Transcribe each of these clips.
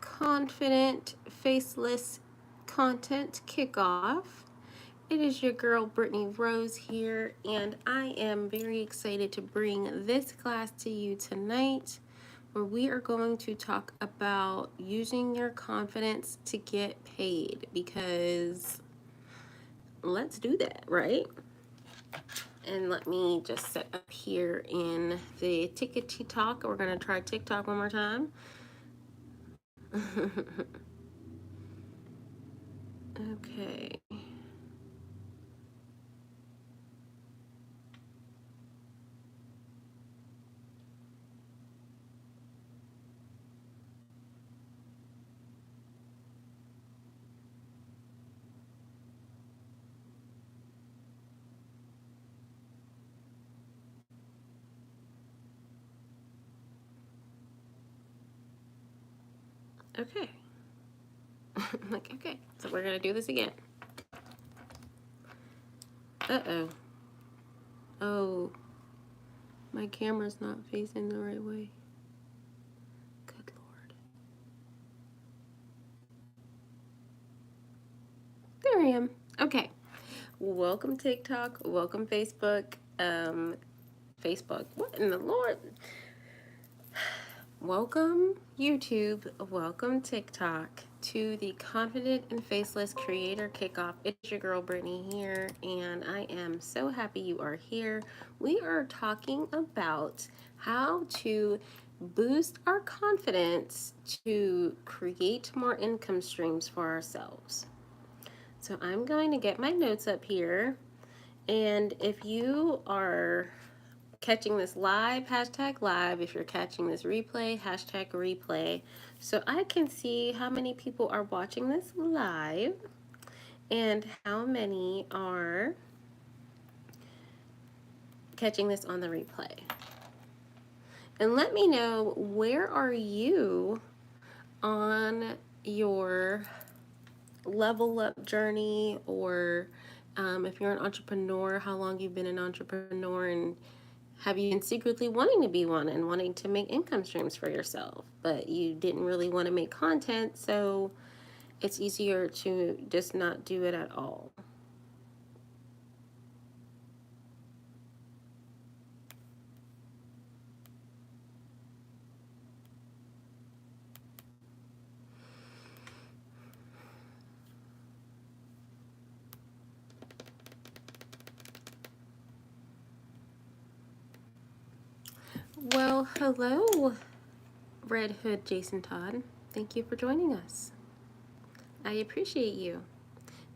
Confident Faceless Content Kickoff. It is your girl Brittany Rose here, and I am very excited to bring this class to you tonight, where we are going to talk about using your confidence to get paid, because let's do that, right? And let me just set up here in the Tickety Talk. We're going to try TikTok one more time. Okay. Okay. Like, okay, so we're gonna do this again. Uh-oh. Oh, my camera's not facing the right way. Good Lord. There I am. Okay. Welcome TikTok. Welcome Facebook. Facebook. What in the Lord? Welcome YouTube. Welcome TikTok to the Confident and Faceless Creator Kickoff. It's your girl Brittany here, and I am so happy you are here. We are talking about how to boost our confidence to create more income streams for ourselves. So I'm going to get my notes up here, and if you are catching this live, hashtag live. If you're catching this replay, hashtag replay. So I can see how many people are watching this live and how many are catching this on the replay. And let me know, where are you on your level up journey, or if you're an entrepreneur, how long you've been an entrepreneur, and have you been secretly wanting to be one and wanting to make income streams for yourself, but you didn't really want to make content, so it's easier to just not do it at all? Well, hello, Red Hood Jason Todd. Thank you for joining us. I appreciate you.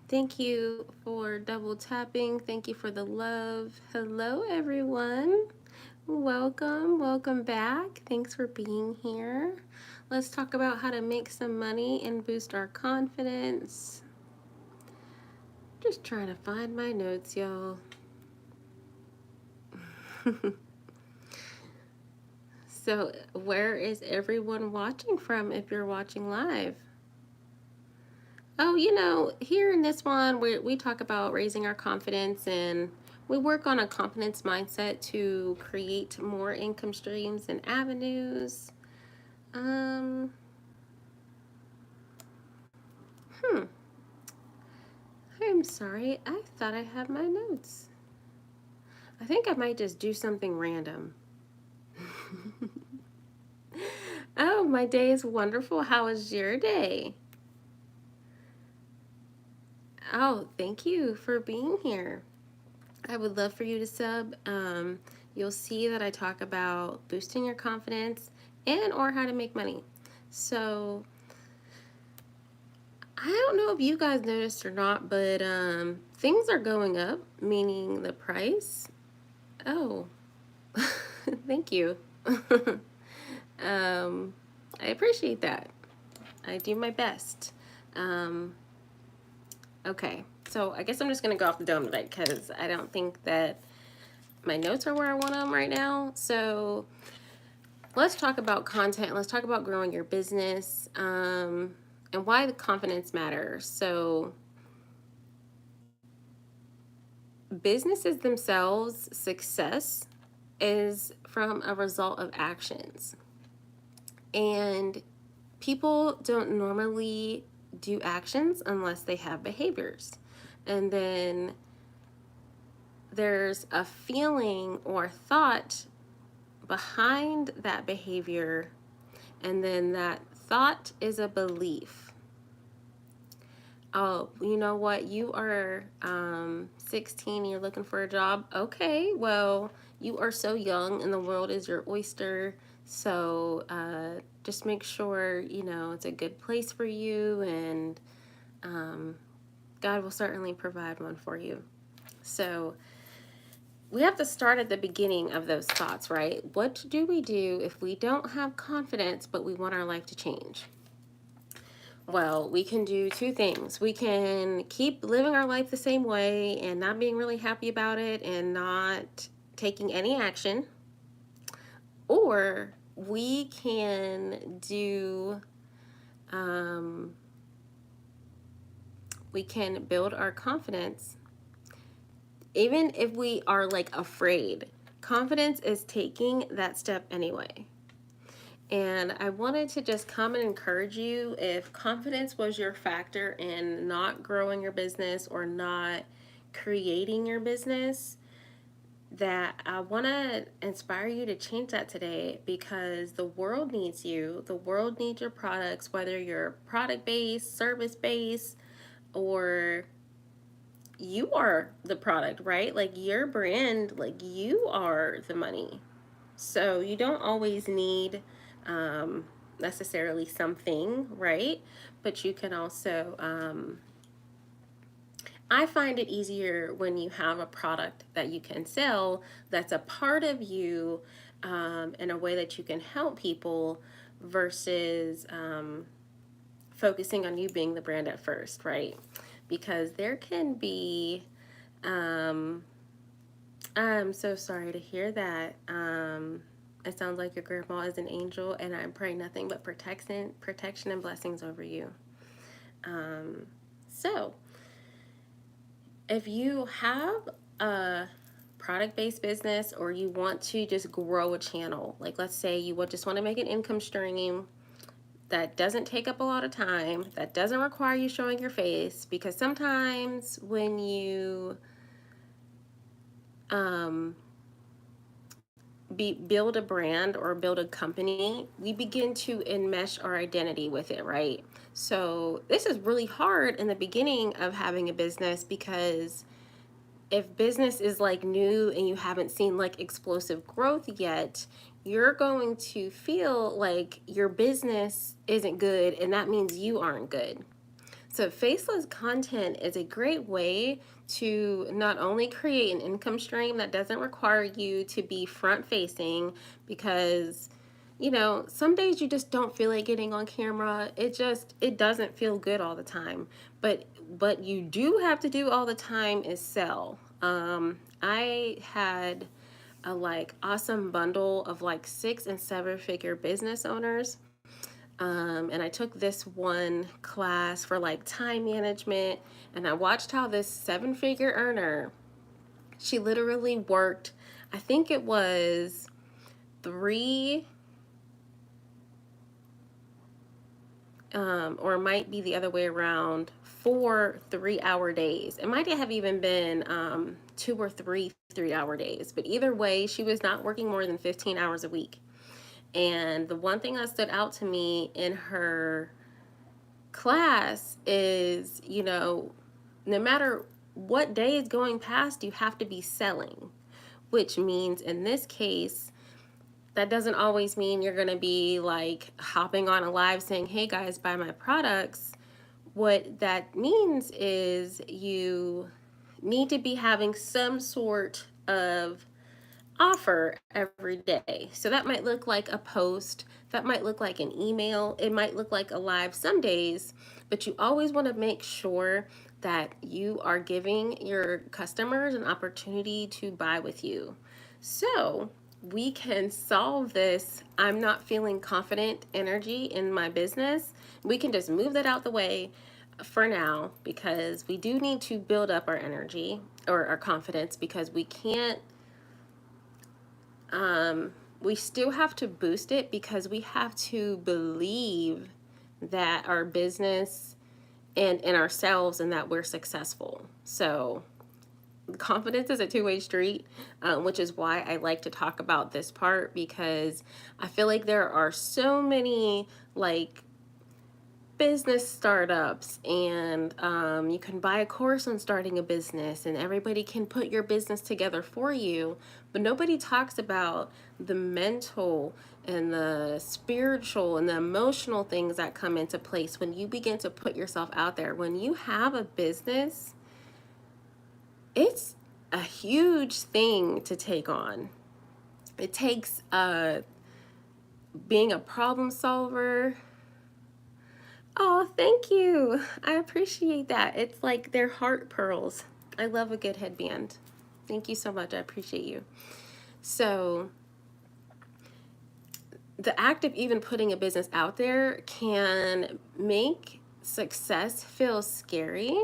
Thank you for double tapping. Thank you for the love. Hello, everyone. Welcome back. Thanks for being here. Let's talk about how to make some money and boost our confidence. Just trying to find my notes, y'all. So, where is everyone watching from if you're watching live? Oh, here in this one, we talk about raising our confidence, and we work on a confidence mindset to create more income streams and avenues. I'm sorry. I thought I had my notes. I think I might just do something random. Oh, my day is wonderful. How was your day? Oh, thank you for being here. I would love for you to sub. You'll see that I talk about boosting your confidence and or how to make money. So I don't know if you guys noticed or not, but things are going up, meaning the price. Oh, thank you. I appreciate that. I do my best. Okay, so I guess I'm just gonna go off the dome today because I don't think that my notes are where I want them right now. So let's talk about content. Let's talk about growing your business, and why the confidence matters. So businesses themselves, success is from a result of actions. And people don't normally do actions unless they have behaviors. And then there's a feeling or thought behind that behavior, and then that thought is a belief. Oh, you know what? You are 16, you're looking for a job. Okay, well, you are so young and the world is your oyster. So just make sure, it's a good place for you, and God will certainly provide one for you. So we have to start at the beginning of those thoughts, right? What do we do if we don't have confidence, but we want our life to change? Well, we can do two things. We can keep living our life the same way and not being really happy about it and not taking any action. Or we can we can build our confidence even if we are like afraid. Confidence is taking that step anyway. And I wanted to just come and encourage you, if confidence was your factor in not growing your business or not creating your business, that I want to inspire you to change that today, because the world needs you. The world needs your products, whether you're product based, service based, or you are the product, right? Like your brand, like you are the money. So you don't always need necessarily something, right? But you can also, I find it easier when you have a product that you can sell that's a part of you, in a way that you can help people, versus focusing on you being the brand at first, right? Because there can be, I'm so sorry to hear that. It sounds like your grandma is an angel, and I pray nothing but protection and blessings over you. So, if you have a product-based business, or you want to just grow a channel, like let's say you would just want to make an income stream that doesn't take up a lot of time, that doesn't require you showing your face, because sometimes when you build a brand or build a company, we begin to enmesh our identity with it, right? So this is really hard in the beginning of having a business, because if business is like new and you haven't seen like explosive growth yet, you're going to feel like your business isn't good, and that means you aren't good. So faceless content is a great way to not only create an income stream that doesn't require you to be front facing, because some days you just don't feel like getting on camera. It doesn't feel good all the time. But what you do have to do all the time is sell. I had a like awesome bundle of like 6 and 7 figure business owners, and I took this one class for like time management, and I watched how this 7 figure earner, she literally worked, I think it was three, or it might be the other way around, 4 3-hour days. It might have even been 2 or 3 3-hour days, but either way, she was not working more than 15 hours a week. And the one thing that stood out to me in her class is, no matter what day is going past, you have to be selling, which means in this case, that doesn't always mean you're going to be like hopping on a live saying, hey guys, buy my products. What that means is you need to be having some sort of offer every day. So that might look like a post, that might look like an email, it might look like a live some days, but you always want to make sure that you are giving your customers an opportunity to buy with you. So we can solve this I'm not feeling confident energy in my business. We can just move that out the way for now, because we do need to build up our energy or our confidence, because we can't we still have to boost it, because we have to believe that our business and in ourselves and that we're successful. So confidence is a two-way street, which is why I like to talk about this part, because I feel like there are so many like business startups, and you can buy a course on starting a business and everybody can put your business together for you, but nobody talks about the mental and the spiritual and the emotional things that come into place when you begin to put yourself out there. When you have a business, it's a huge thing to take on. It takes being a problem solver. Oh, thank you. I appreciate that. It's like they're heart pearls. I love a good headband. Thank you so much. I appreciate you. So, the act of even putting a business out there can make success feel scary.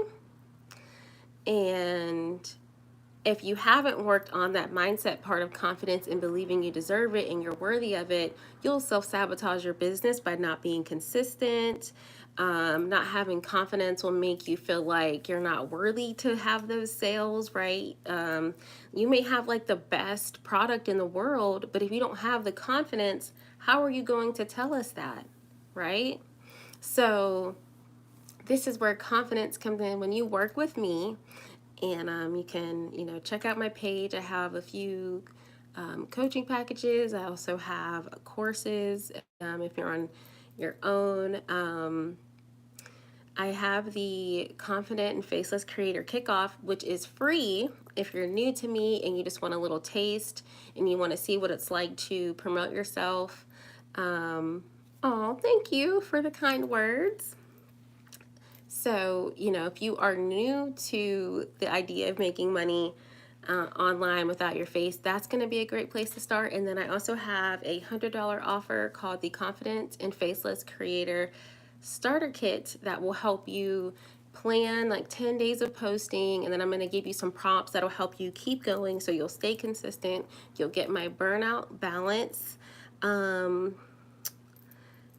And if you haven't worked on that mindset part of confidence and believing you deserve it and you're worthy of it, you'll self-sabotage your business by not being consistent. Not having confidence will make you feel like you're not worthy to have those sales, right? You may have like the best product in the world, but if you don't have the confidence, how are you going to tell us that, right? So this is where confidence comes in when you work with me. And you can, check out my page. I have a few coaching packages. I also have courses if you're on your own. I have the Confident and Faceless Creator Kickoff, which is free if you're new to me and you just want a little taste and you want to see what it's like to promote yourself. Thank you for the kind words. So, if you are new to the idea of making money online without your face, that's going to be a great place to start. And then I also have a $100 offer called the Confident and Faceless Creator Starter Kit that will help you plan like 10 days of posting. And then I'm going to give you some prompts that'll help you keep going so you'll stay consistent. You'll get my burnout balance.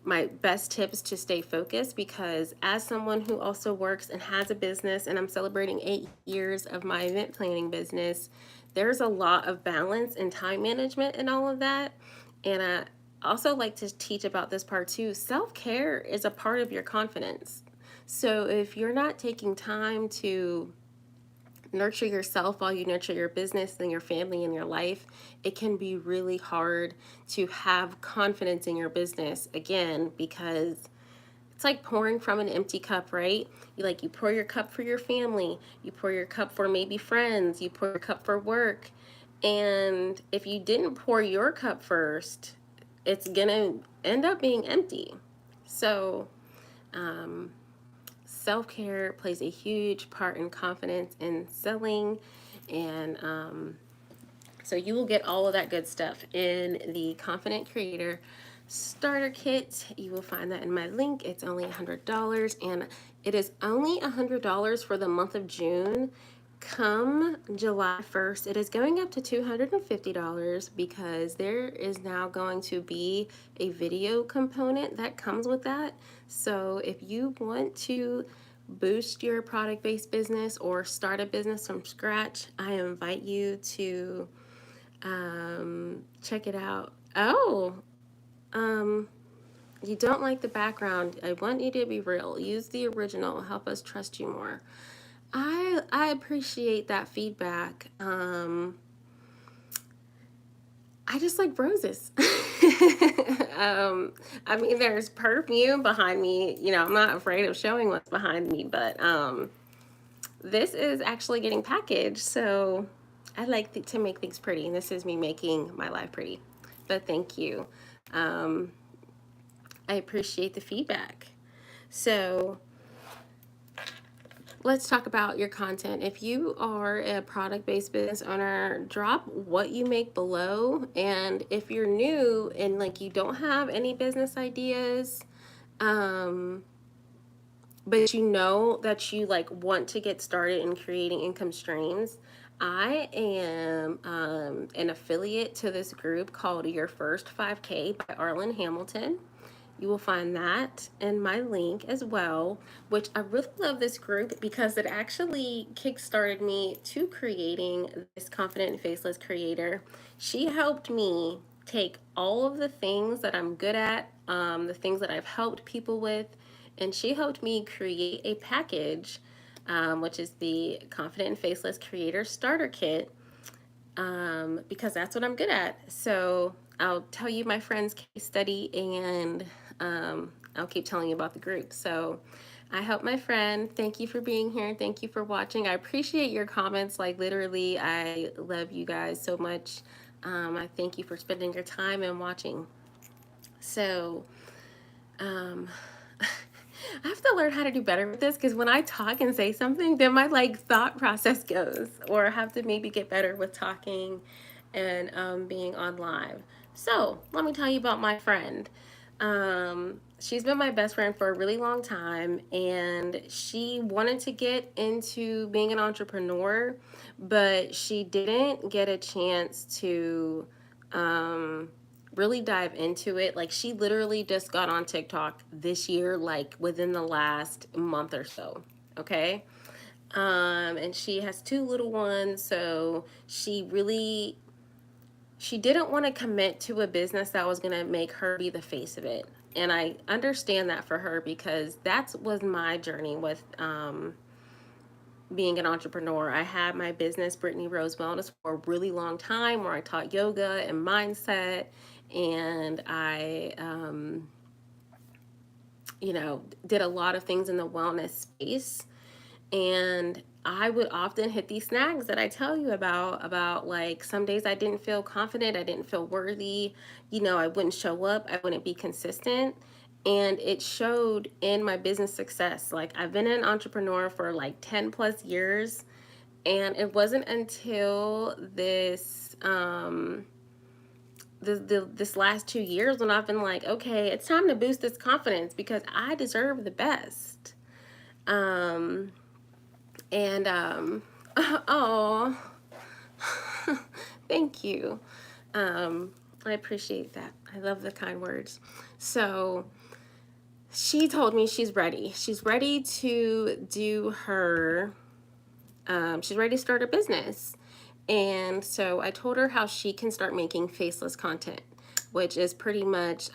My best tips to stay focused, because as someone who also works and has a business, and I'm celebrating 8 years of my event planning business, there's a lot of balance and time management and all of that. And I also like to teach about this part too. Self-care is a part of your confidence. So if you're not taking time to nurture yourself while you nurture your business and your family and your life, it can be really hard to have confidence in your business again, because it's like pouring from an empty cup, right? You pour your cup for your family, you pour your cup for maybe friends, you pour your cup for work. And if you didn't pour your cup first, it's gonna end up being empty. So, self-care plays a huge part in confidence in selling, and so you will get all of that good stuff in the Confident Creator Starter Kit. You will find that in my link. It's only $100, and it is only $100 for the month of June. Come July 1st, it is going up to $250 because there is now going to be a video component that comes with that. So if you want to boost your product-based business or start a business from scratch, I invite you to check it out. You don't like the background. I want you to be real. Use the original. Help us trust you more. I appreciate that feedback. I just like roses. I mean, there's perfume behind me. I'm not afraid of showing what's behind me, but this is actually getting packaged, so I like to make things pretty, and this is me making my life pretty. But thank you. I appreciate the feedback. So let's talk about your content. If you are a product-based business owner, drop what you make below. And if you're new and like you don't have any business ideas, but you know that you like want to get started in creating income streams, I am an affiliate to this group called Your First 5K by Arlen Hamilton. You will find that in my link as well, which I really love this group because it actually kickstarted me to creating this Confident and Faceless Creator. She helped me take all of the things that I'm good at, the things that I've helped people with, and she helped me create a package, which is the Confident and Faceless Creator Starter Kit, because that's what I'm good at. So I'll tell you my friend's case study, and I'll keep telling you about the group. So I help my friend. Thank you for being here. Thank you for watching. I appreciate your comments. Like, literally, I love you guys so much. I thank you for spending your time and watching. So, um, I have to learn how to do better with this, because when I talk and say something, then my like thought process goes, or I have to maybe get better with talking and being on live. So let me tell you about my friend. She's been my best friend for a really long time, and she wanted to get into being an entrepreneur, but she didn't get a chance to um, really dive into it. Like, she literally just got on TikTok this year, like within the last month or so. Okay. And she has two little ones, so she didn't want to commit to a business that was going to make her be the face of it. And I understand that for her, because that was my journey with being an entrepreneur. I had my business, Brittany Rose Wellness, for a really long time, where I taught yoga and mindset, and I, did a lot of things in the wellness space. And I would often hit these snags that I tell you about like, some days I didn't feel confident, I didn't feel worthy, I wouldn't show up, I wouldn't be consistent. And it showed in my business success. Like, I've been an entrepreneur for like 10 plus years, and it wasn't until this last 2 years when I've been like, okay, it's time to boost this confidence, because I deserve the best. And oh, thank you. I appreciate that. I love the kind words. So she told me she's ready. She's ready to do her, she's ready to start a business. And so I told her how she can start making faceless content, which is pretty much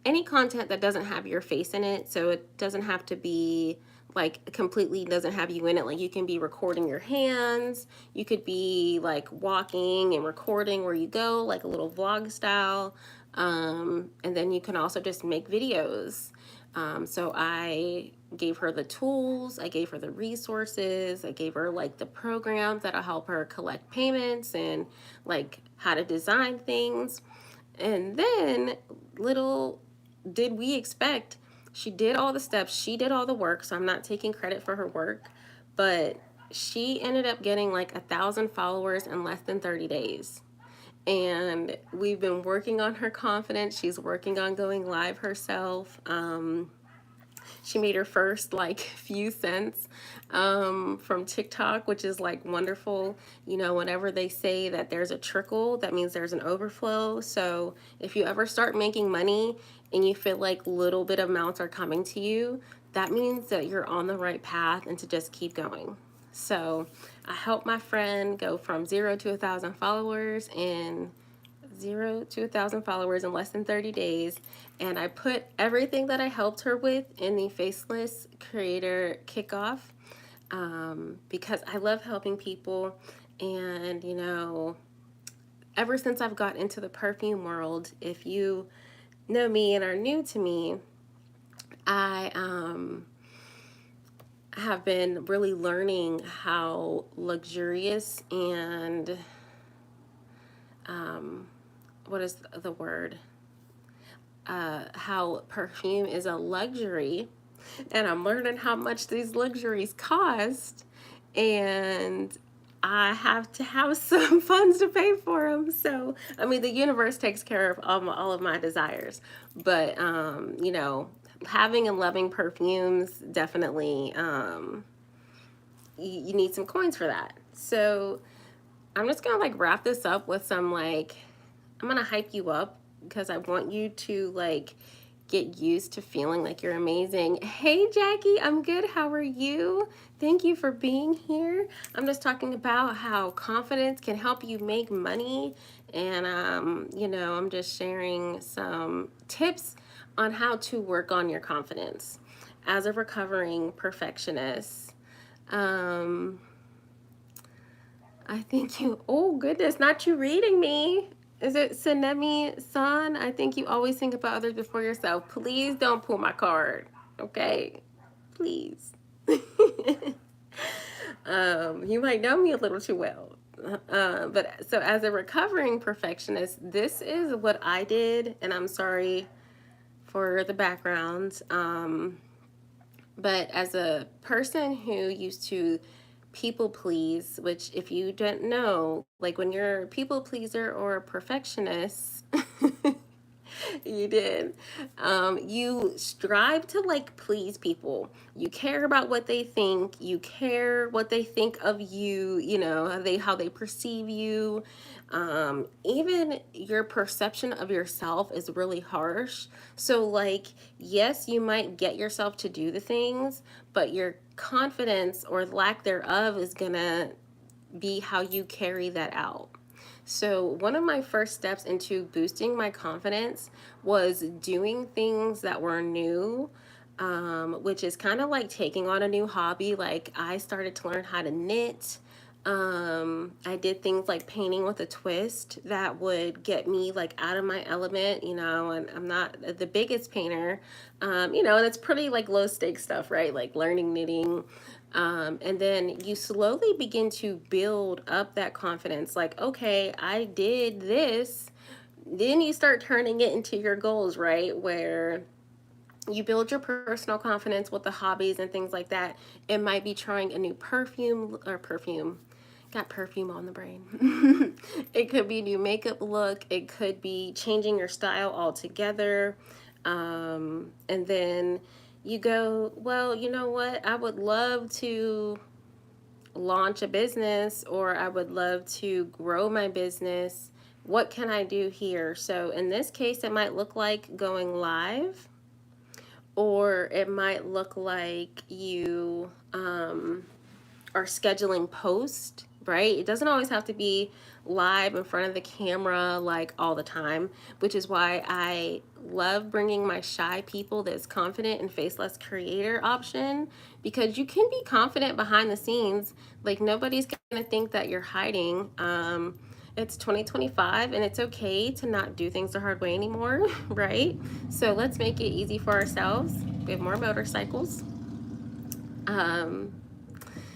any content that doesn't have your face in it. So it doesn't have to be like completely doesn't have you in it. Like, you can be recording your hands. You could be like walking and recording where you go, like a little vlog style. And then you can also just make videos. So I gave her the tools, I gave her the resources, I gave her like the programs that'll help her collect payments, and like how to design things. And then, little did we expect, she did all the steps, she did all the work. So I'm not taking credit for her work, but she ended up getting like 1,000 followers in less than 30 days. And we've been working on her confidence. She's working on going live herself. She made her first like few cents from TikTok, which is like wonderful. Whenever they say that there's a trickle, that means there's an overflow. So if you ever start making money and you feel like little bit amounts are coming to you, that means that you're on the right path, and to just keep going. So I helped my friend go from 0 to 1,000 followers in 0 to 1,000 followers in less than 30 days. And I put everything that I helped her with in the Faceless Creator Kickoff, because I love helping people. And, ever since I've got into the perfume world, if you know me and are new to me, I have been really learning how luxurious and what is the word? How perfume is a luxury, and I'm learning how much these luxuries cost, and I have to have some funds to pay for them. So, I mean, the universe takes care of all of my desires, but having and loving perfumes, definitely, you need some coins for that. So I'm just gonna like wrap this up with some like, I'm gonna hype you up, because I want you to like get used to feeling like you're amazing. Hey, Jackie, I'm good. How are you? Thank you for being here. I'm just talking about how confidence can help you make money. And, I'm just sharing some tips on how to work on your confidence as a recovering perfectionist. Um, I think you, oh goodness, not you reading me. Is it Sanemi San? I think you always think about others before yourself. Please don't pull my card, okay? Please. You might know me a little too well. But so as a recovering perfectionist, this is what I did, and I'm sorry for the background. But as a person who used to people please, which if you don't know, like when you're a people pleaser or a perfectionist, you did. You strive to like please people. You care about what they think. You care what they think of you. You know how they perceive you. Even your perception of yourself is really harsh. So like, yes, you might get yourself to do the things, but your confidence or lack thereof is gonna be how you carry that out. So, one of my first steps into boosting my confidence was doing things that were new, which is kind of like taking on a new hobby. Like, I started to learn how to knit. I did things like painting with a twist that would get me like out of my element, and I'm not the biggest painter, and it's pretty like low stakes stuff, right? Like learning knitting. And then you slowly begin to build up that confidence. Like, okay, I did this. Then you start turning it into your goals, right? Where you build your personal confidence with the hobbies and things like that. It might be trying a new perfume. Got perfume on the brain. It could be a new makeup look. It could be changing your style altogether. And then you go, well, you know what? I would love to launch a business, or I would love to grow my business. What can I do here? So in this case, it might look like going live, or it might look like you are scheduling posts, right? It doesn't always have to be live in front of the camera like all the time, which is why I love bringing my shy people that's confident and faceless creator option, because you can be confident behind the scenes. Like nobody's going to think that you're hiding. It's 2025 and it's okay to not do things the hard way anymore, right? So let's make it easy for ourselves. We have more motorcycles.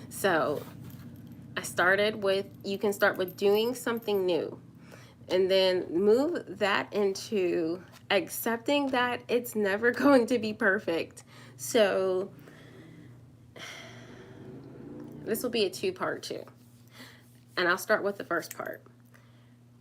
So I started with, you can start with doing something new and then move that into accepting that it's never going to be perfect. So this will be a two-part too. And I'll start with the first part.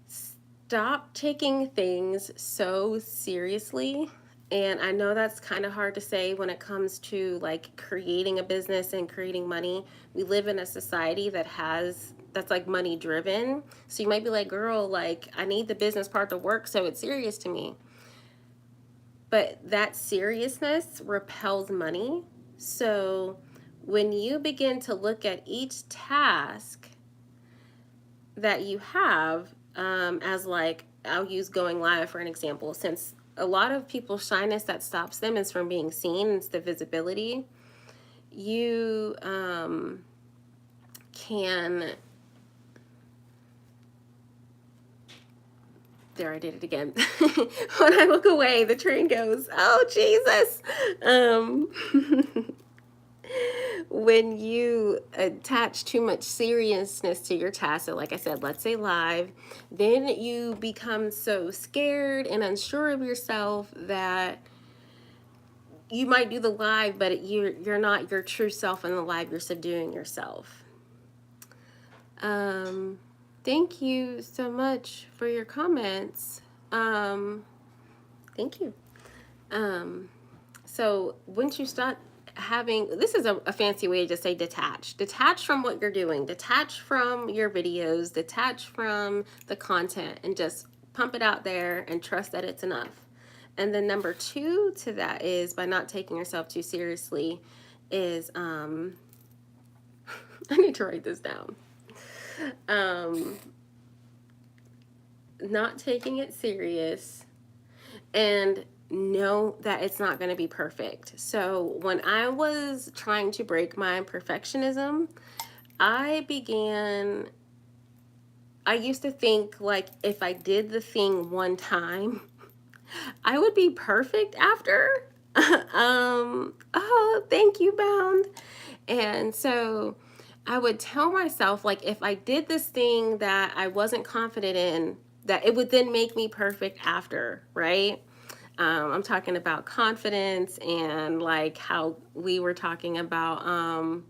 Stop taking things so seriously. And I know that's kind of hard to say when it comes to like creating a business and creating money. We live in a society that's like money driven. So you might be like, girl, like I need the business part to work, so it's serious to me. But that seriousness repels money. So when you begin to look at each task that you have, as like, I'll use going live for an example, since a lot of people's shyness that stops them is from being seen. It's the visibility. You can, there, I did it again. When I look away, the train goes, oh, Jesus. When you attach too much seriousness to your task, so like I said, let's say live, then you become so scared and unsure of yourself that you might do the live, but you're not your true self in the live. You're subduing yourself. Thank you so much for your comments. Thank you. So once you start having, this is a fancy way to say detach from what you're doing, detach from your videos, detach from the content, and just pump it out there and trust that it's enough. And then number two to that is, by not taking yourself too seriously, is I need to write this down. Not taking it serious and know that it's not going to be perfect. So when I was trying to break my perfectionism, I used to think like if I did the thing one time, I would be perfect after. Oh, thank you, Bound. And so I would tell myself, like, if I did this thing that I wasn't confident in, that it would then make me perfect after, right? I'm talking about confidence, and like how we were talking about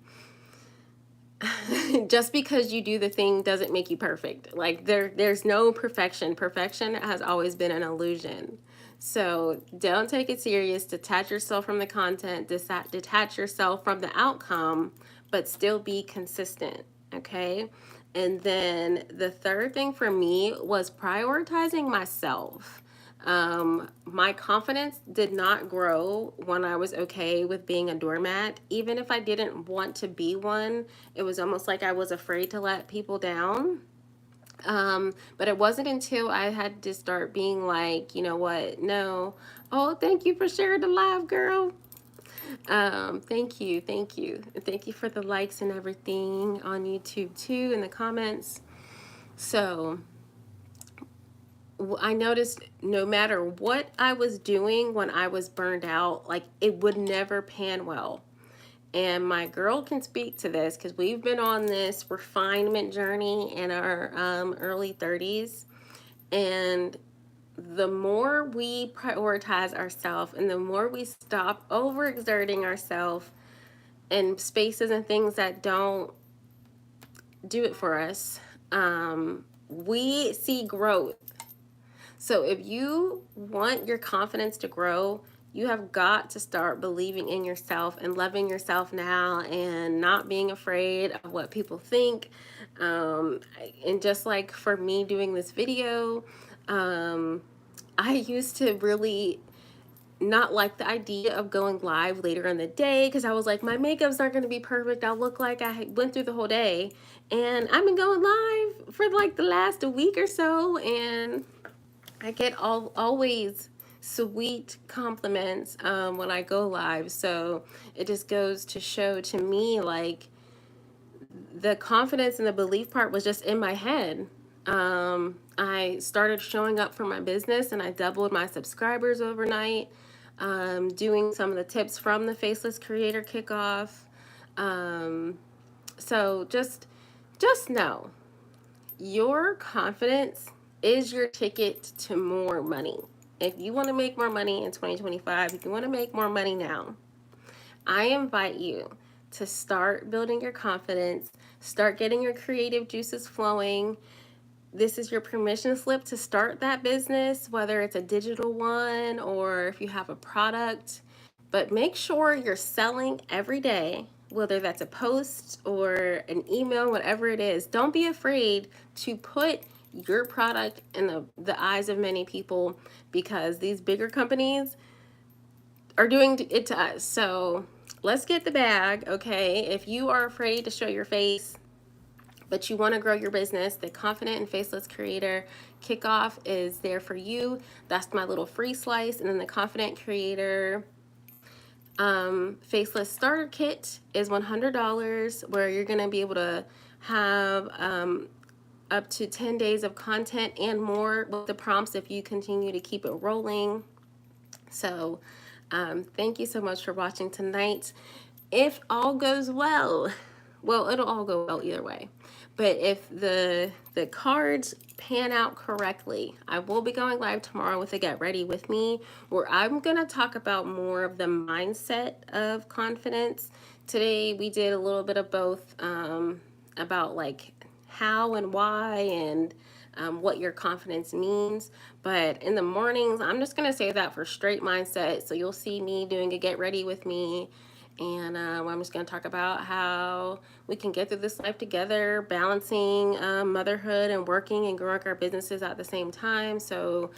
just because you do the thing doesn't make you perfect. Like there's no perfection. Perfection has always been an illusion. So don't take it serious. Detach yourself from the content, detach yourself from the outcome, but still be consistent. Okay. And then the third thing for me was prioritizing myself. My confidence did not grow when I was okay with being a doormat. Even if I didn't want to be one, it was almost like I was afraid to let people down. But it wasn't until I had to start being like, you know what? No. Oh, thank you for sharing the live, girl. Thank you, thank you. Thank you for the likes and everything on YouTube too, in the comments. So I noticed no matter what I was doing when I was burned out, like it would never pan well. And my girl can speak to this because we've been on this refinement journey in our early 30s. And the more we prioritize ourselves and the more we stop overexerting ourselves in spaces and things that don't do it for us, we see growth. So if you want your confidence to grow, you have got to start believing in yourself and loving yourself now and not being afraid of what people think. And just like for me doing this video, I used to really not like the idea of going live later in the day because I was like, my makeup's not going to be perfect. I'll look like I went through the whole day. And I've been going live for like the last week or so, and I get always sweet compliments when I go live. So it just goes to show to me like the confidence and the belief part was just in my head. I started showing up for my business and I doubled my subscribers overnight, doing some of the tips from the Faceless Creator Kickoff. So just know your confidence is your ticket to more money. If you want to make more money in 2025, if you want to make more money now, I invite you to start building your confidence, start getting your creative juices flowing. This is your permission slip to start that business, whether it's a digital one or if you have a product. But make sure you're selling every day, whether that's a post or an email, whatever it is. Don't be afraid to put your product in the eyes of many people, because these bigger companies are doing it to us. So let's get the bag, okay? If you are afraid to show your face, but you want to grow your business, the Confident and Faceless Creator Kickoff is there for you. That's my little free slice. And then the Confident Creator Faceless Starter Kit is $100, where you're going to be able to have up to 10 days of content and more with the prompts if you continue to keep it rolling. So thank you so much for watching tonight. If all goes well, it'll all go well either way. But if the cards pan out correctly, I will be going live tomorrow with a Get Ready With Me, where I'm going to talk about more of the mindset of confidence. Today we did a little bit of both, about like how and why and what your confidence means. But in the mornings, I'm just going to save that for straight mindset. So you'll see me doing a Get Ready With Me. And I'm just going to talk about how we can get through this life together, balancing motherhood and working and growing our businesses at the same time. So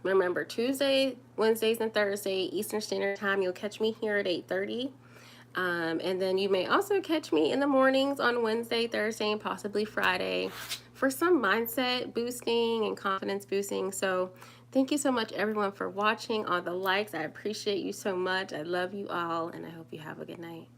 Remember, Tuesday, Wednesdays, and Thursday, Eastern Standard Time, you'll catch me here at 8:30. And then you may also catch me in the mornings on Wednesday, Thursday, and possibly Friday for some mindset boosting and confidence boosting. So thank you so much, everyone, for watching. All the likes, I appreciate you so much. I love you all, and I hope you have a good night.